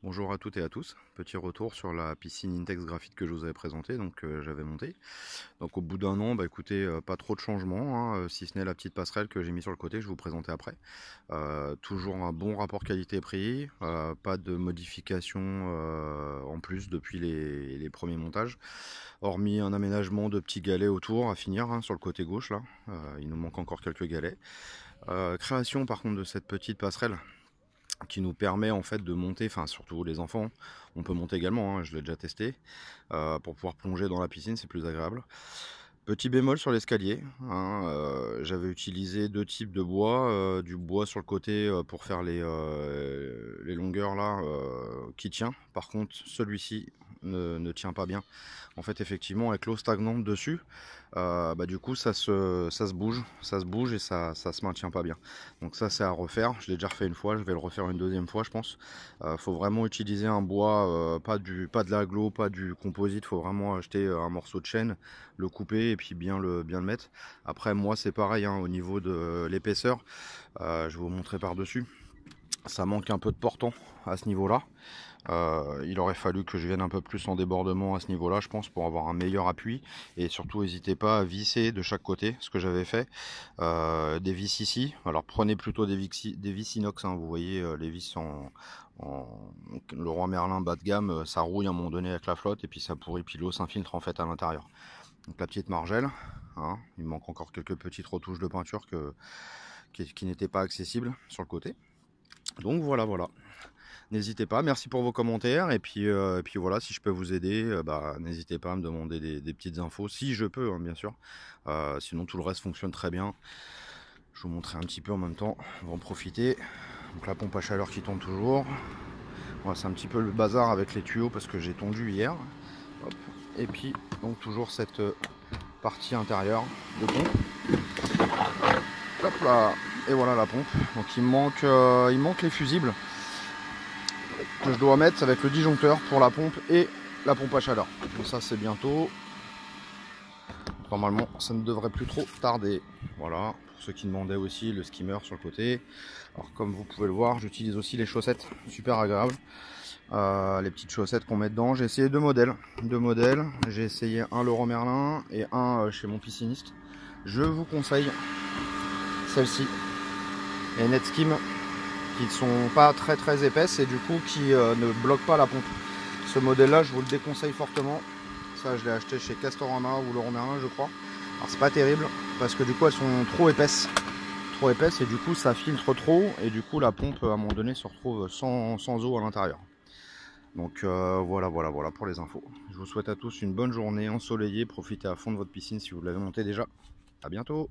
Bonjour à toutes et à tous, petit retour sur la piscine Intex Graphite que je vous avais présentée, donc j'avais monté. Donc au bout d'un an, bah écoutez, pas trop de changements, hein, si ce n'est la petite passerelle que j'ai mis sur le côté, que je vais vous présenter après. Toujours un bon rapport qualité-prix, pas de modification en plus depuis les premiers montages, hormis un aménagement de petits galets autour à finir, hein, sur le côté gauche là, il nous manque encore quelques galets. Création par contre de cette petite passerelle qui nous permet en fait de monter, enfin surtout les enfants, on peut monter également, hein, je l'ai déjà testé, pour pouvoir plonger dans la piscine, c'est plus agréable. Petit bémol sur l'escalier, hein, j'avais utilisé deux types de bois, du bois sur le côté pour faire les longueurs là, qui tient. Par contre celui-ci ne tient pas bien. En fait effectivement avec l'eau stagnante dessus, bah, du coup ça se bouge et ça se maintient pas bien. Donc ça c'est à refaire, je l'ai déjà refait une fois, je vais le refaire une deuxième fois je pense. Faut vraiment utiliser un bois, pas de l'aglo, pas du composite, faut vraiment acheter un morceau de chêne, le couper et puis bien le mettre. Après moi c'est pareil, hein, au niveau de l'épaisseur, je vais vous montrer par dessus, ça manque un peu de portant à ce niveau là. Il aurait fallu que je vienne un peu plus en débordement à ce niveau là je pense, pour avoir un meilleur appui. Et surtout n'hésitez pas à visser de chaque côté, ce que j'avais fait, des vis ici. Alors prenez plutôt des vis inox, hein, vous voyez les vis le roi Merlin bas de gamme, ça rouille à un moment donné avec la flotte et puis ça pourrit, puis l'eau s'infiltre en fait à l'intérieur. Donc la petite margelle, hein, il me manque encore quelques petites retouches de peinture qui n'étaient pas accessibles sur le côté. Donc voilà. N'hésitez pas, merci pour vos commentaires, et puis voilà, si je peux vous aider, bah, n'hésitez pas à me demander des petites infos, si je peux, hein, bien sûr. Sinon tout le reste fonctionne très bien. Je vous montrer un petit peu en même temps, on va en profiter. Donc la pompe à chaleur qui tourne toujours. Voilà, c'est un petit peu le bazar avec les tuyaux parce que j'ai tondu hier. Hop. Et puis donc toujours cette partie intérieure de pompe. Hop là, et voilà la pompe. Donc il manque les fusibles que je dois mettre avec le disjoncteur pour la pompe et la pompe à chaleur. Donc ça c'est bientôt. Normalement ça ne devrait plus trop tarder. Voilà, pour ceux qui demandaient aussi le skimmer sur le côté. Alors comme vous pouvez le voir, j'utilise aussi les chaussettes, super agréables. Les petites chaussettes qu'on met dedans. J'ai essayé deux modèles. J'ai essayé un Leroy Merlin et un chez mon pisciniste. Je vous conseille celle-ci, les Netskim, qui sont pas très épaisses et du coup qui ne bloquent pas la pompe. Ce modèle là je vous le déconseille fortement. Ça je l'ai acheté chez Castorama ou Leroy Merlin je crois. Alors c'est pas terrible parce que du coup elles sont trop épaisses et du coup ça filtre trop et du coup la pompe à un moment donné se retrouve sans eau à l'intérieur. Donc voilà pour les infos. Je vous souhaite à tous une bonne journée ensoleillée, profitez à fond de votre piscine si vous l'avez montée déjà. À bientôt.